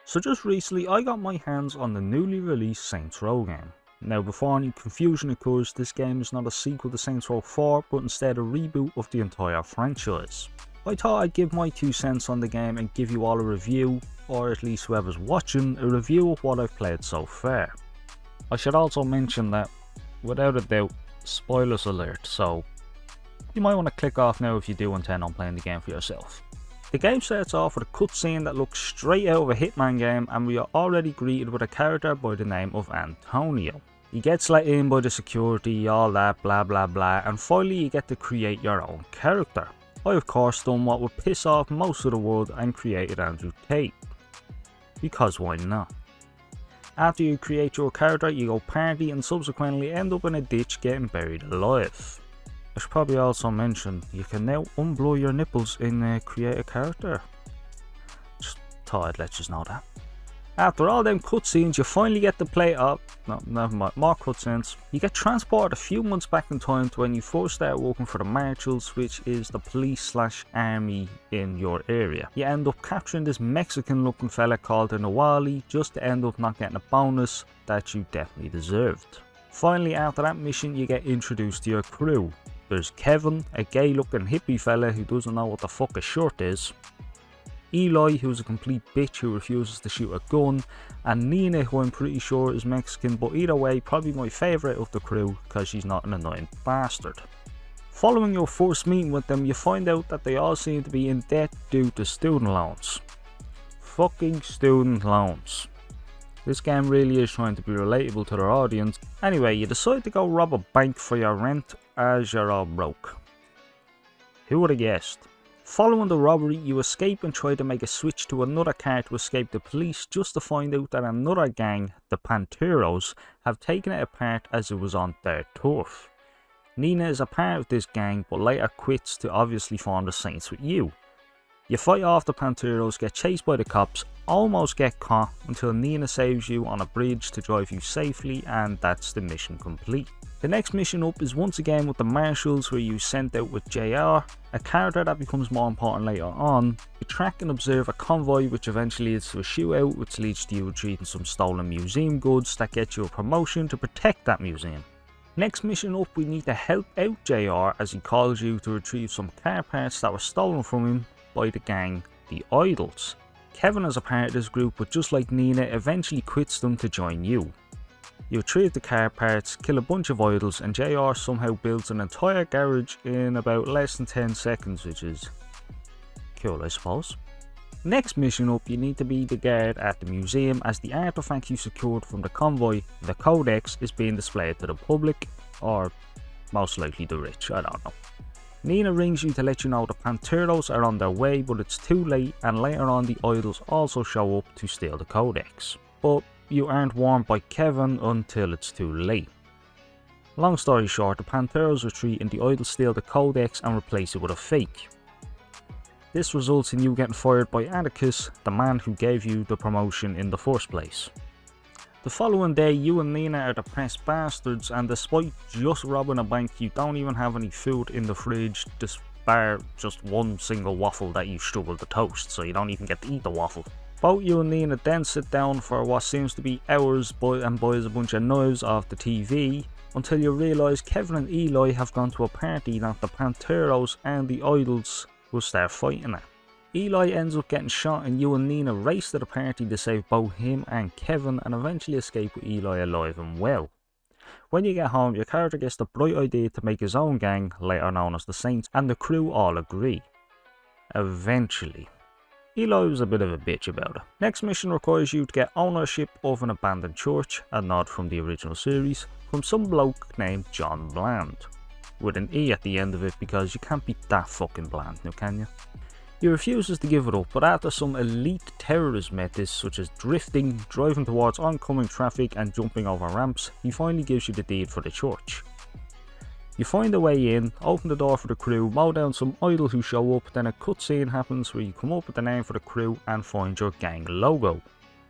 So just recently I got my hands on the newly released Saints Row game. Now before any confusion occurs, this game is not a sequel to Saints Row 4 but instead a reboot of the entire franchise. I thought I'd give my 2 cents on the game and give you all a review, or at least whoever's watching, a review of what I've played so far. I should also mention that, without a doubt, spoilers alert, so you might want to click off now if you do intend on playing the game for yourself. The game starts off with a cutscene that looks straight out of a Hitman game, and we are already greeted with a character by the name of Antonio. He gets let in by the security, all that blah blah blah, and finally you get to create your own character. I of course done what would piss off most of the world and created Andrew Tate. Because why not? After you create your character, you go party and subsequently end up in a ditch getting buried alive. I should probably also mention, you can now unblur your nipples in create a character. Just thought I'd let you know that. After all them cutscenes, you finally get to play up. No, never mind, more cutscenes. You get transported a few months back in time to when you first start working for the Marshals, which is the police / army in your area. You end up capturing this Mexican looking fella called the Nawali, just to end up not getting a bonus that you definitely deserved. Finally, after that mission, you get introduced to your crew. There's Kevin, a gay looking hippie fella who doesn't know what the fuck a shirt is. Eli, who's a complete bitch who refuses to shoot a gun. And Nina, who I'm pretty sure is Mexican, but either way probably my favourite of the crew because she's not an annoying bastard. Following your first meeting with them, you find out that they all seem to be in debt due to student loans. Fucking student loans. This game really is trying to be relatable to their audience. Anyway, you decide to go rob a bank for your rent as you're all broke. Who would have guessed? Following the robbery, you escape and try to make a switch to another car to escape the police, just to find out that another gang, the Panteros, have taken it apart as it was on their turf. Nina is a part of this gang but later quits to obviously form the Saints with you. You fight off the Panteros, get chased by the cops, almost get caught until Nina saves you on a bridge to drive you safely, and that's the mission complete. The next mission up is once again with the Marshals, where you sent out with JR, a character that becomes more important later on. You track and observe a convoy which eventually leads to a shootout, which leads to you retrieving some stolen museum goods that get you a promotion to protect that museum. Next mission up, we need to help out JR as he calls you to retrieve some car parts that were stolen from him by the gang, the Idols. Kevin is a part of this group, but just like Nina, eventually quits them to join you. You retrieve the car parts, kill a bunch of idols, and JR somehow builds an entire garage in about less than 10 seconds, which is cool, I suppose. Next mission up, you need to be the guard at the museum as the artifact you secured from the convoy, the Codex, is being displayed to the public, or most likely the rich, I don't know. Nina rings you to let you know the Panteros are on their way, but it's too late, and later on the idols also show up to steal the Codex. But you aren't warned by Kevin until it's too late. Long story short, the Panteros retreat and the idols steal the Codex and replace it with a fake. This results in you getting fired by Atticus, the man who gave you the promotion in the first place. The following day, you and Nina are depressed bastards, and despite just robbing a bank, you don't even have any food in the fridge, bar just one single waffle that you struggle to toast, so you don't even get to eat the waffle. Both you and Nina then sit down for what seems to be hours and buys a bunch of knives off the TV, until you realise Kevin and Eli have gone to a party that the Panteros and the Idols will start fighting at. Eli ends up getting shot, and you and Nina race to the party to save both him and Kevin and eventually escape with Eli alive and well. When you get home, your character gets the bright idea to make his own gang, later known as the Saints, and the crew all agree. Eventually. Eli was a bit of a bitch about it. Next mission requires you to get ownership of an abandoned church, a nod from the original series, from some bloke named John Bland. With an E at the end of it because you can't be that fucking bland now, can you? He refuses to give it up, but after some elite terrorist methods such as drifting, driving towards oncoming traffic and jumping over ramps, he finally gives you the deed for the church. You find a way in, open the door for the crew, mow down some idol who show up, then a cutscene happens where you come up with the name for the crew and find your gang logo.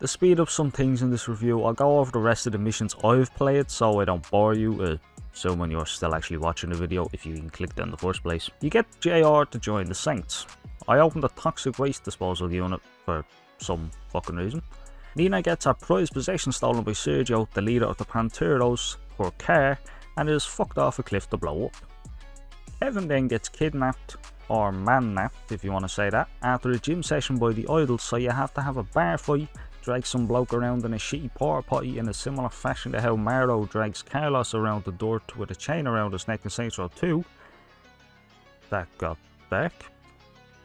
To speed up some things in this review, I'll go over the rest of the missions I've played so I don't bore you, assuming you're still actually watching the video if you even clicked in the first place. You get JR to join the Saints. I opened a toxic waste disposal unit for some fucking reason. Nina gets her prized possession stolen by Sergio, the leader of the Panteros, her car, and is fucked off a cliff to blow up. Kevin then gets kidnapped, or man-napped if you want to say that, after a gym session by the idols, so you have to have a bar fight, drag some bloke around in a shitty porta potty in a similar fashion to how Mauro drags Carlos around the dirt with a chain around his neck in Saints Row 2. That got dark.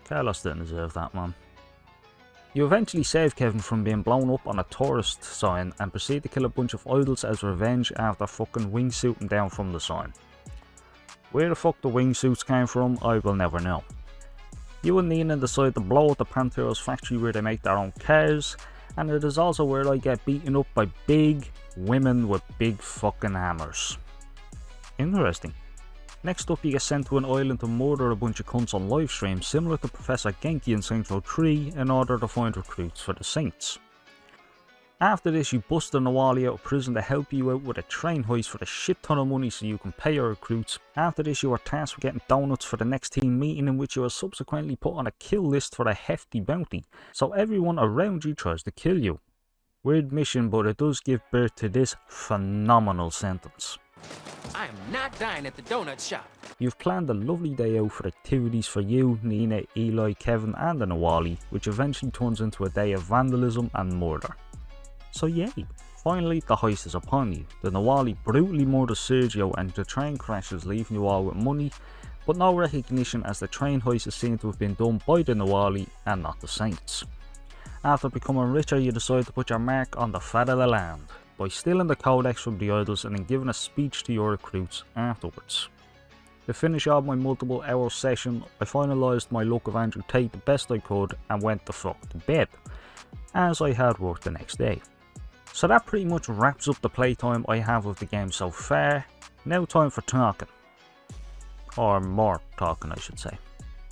Carlos didn't deserve that, man. You eventually save Kevin from being blown up on a tourist sign and proceed to kill a bunch of idols as revenge after fucking wingsuiting down from the sign. Where the fuck the wingsuits came from, I will never know. You and Nina decide to blow up the Panteros factory where they make their own cars, and it is also where I get beaten up by big women with big fucking hammers. Interesting. Next up, you get sent to an island to murder a bunch of cunts on livestream, similar to Professor Genki in Saints Row 3, in order to find recruits for the Saints. After this, you bust the Nahualli out of prison to help you out with a train heist for a shit ton of money so you can pay your recruits. After this, you are tasked with getting donuts for the next team meeting, in which you are subsequently put on a kill list for a hefty bounty, so everyone around you tries to kill you. Weird mission, but it does give birth to this phenomenal sentence. I am not dying at the donut shop. You've planned a lovely day out for activities for you, Nina, Eli, Kevin and the Nahualli, which eventually turns into a day of vandalism and murder. So yay, finally the heist is upon you. The Nahualli brutally murders Sergio and the train crashes, leaving you all with money, but no recognition, as the train heist is seen to have been done by the Nahualli and not the Saints. After becoming richer, you decide to put your mark on the fat of the land by stealing the codex from the idols and then giving a speech to your recruits afterwards. To finish off my multiple hour session, I finalised my look of Andrew Tate the best I could and went the fuck to bed, as I had work the next day. So that pretty much wraps up the playtime I have of the game so far. Now time for talking. Or more talking, I should say.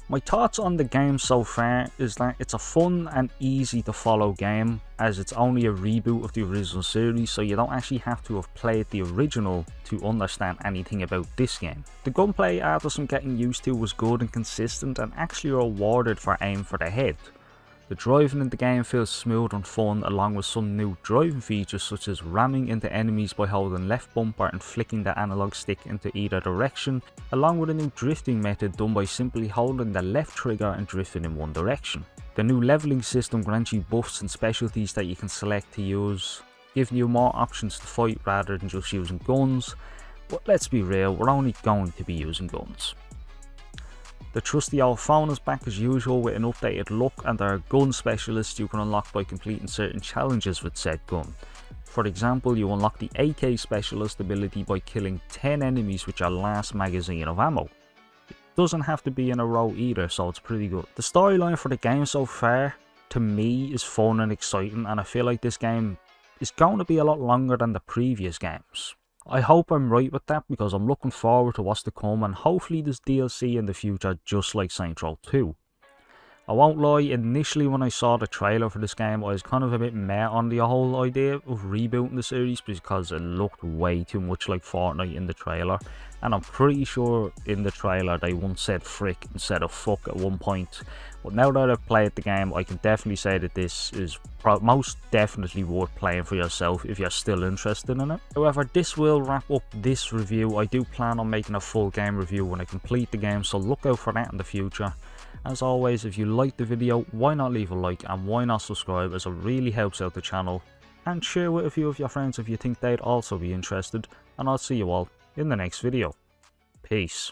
My thoughts on the game so far is that it's a fun and easy to follow game, as it's only a reboot of the original series, so you don't actually have to have played the original to understand anything about this game. The gunplay, after some getting used to, was good and consistent and actually rewarded for aim for the head. The driving in the game feels smooth and fun, along with some new driving features such as ramming into enemies by holding left bumper and flicking the analog stick into either direction, along with a new drifting method done by simply holding the left trigger and drifting in one direction. The new leveling system grants you buffs and specialties that you can select to use, giving you more options to fight rather than just using guns, but let's be real, we're only going to be using guns. The trusty old phone is back as usual with an updated look, and there are gun specialists you can unlock by completing certain challenges with said gun. For example, you unlock the AK specialist ability by killing 10 enemies with your last magazine of ammo. It doesn't have to be in a row either, so it's pretty good. The storyline for the game so far, to me, is fun and exciting, and I feel like this game is going to be a lot longer than the previous games. I hope I'm right with that, because I'm looking forward to what's to come, and hopefully there's DLC in the future just like Saints Row 2. I won't lie, initially when I saw the trailer for this game I was kind of a bit meh on the whole idea of rebooting the series, because it looked way too much like Fortnite in the trailer, and I'm pretty sure in the trailer they once said frick instead of fuck at one point. But now that I've played the game, I can definitely say that this is most definitely worth playing for yourself if you're still interested in it. However, this will wrap up this review. I do plan on making a full game review when I complete the game, so look out for that in the future. As always, if you liked the video, why not leave a like and why not subscribe, as it really helps out the channel. And share with a few of your friends if you think they'd also be interested, and I'll see you all in the next video. Peace.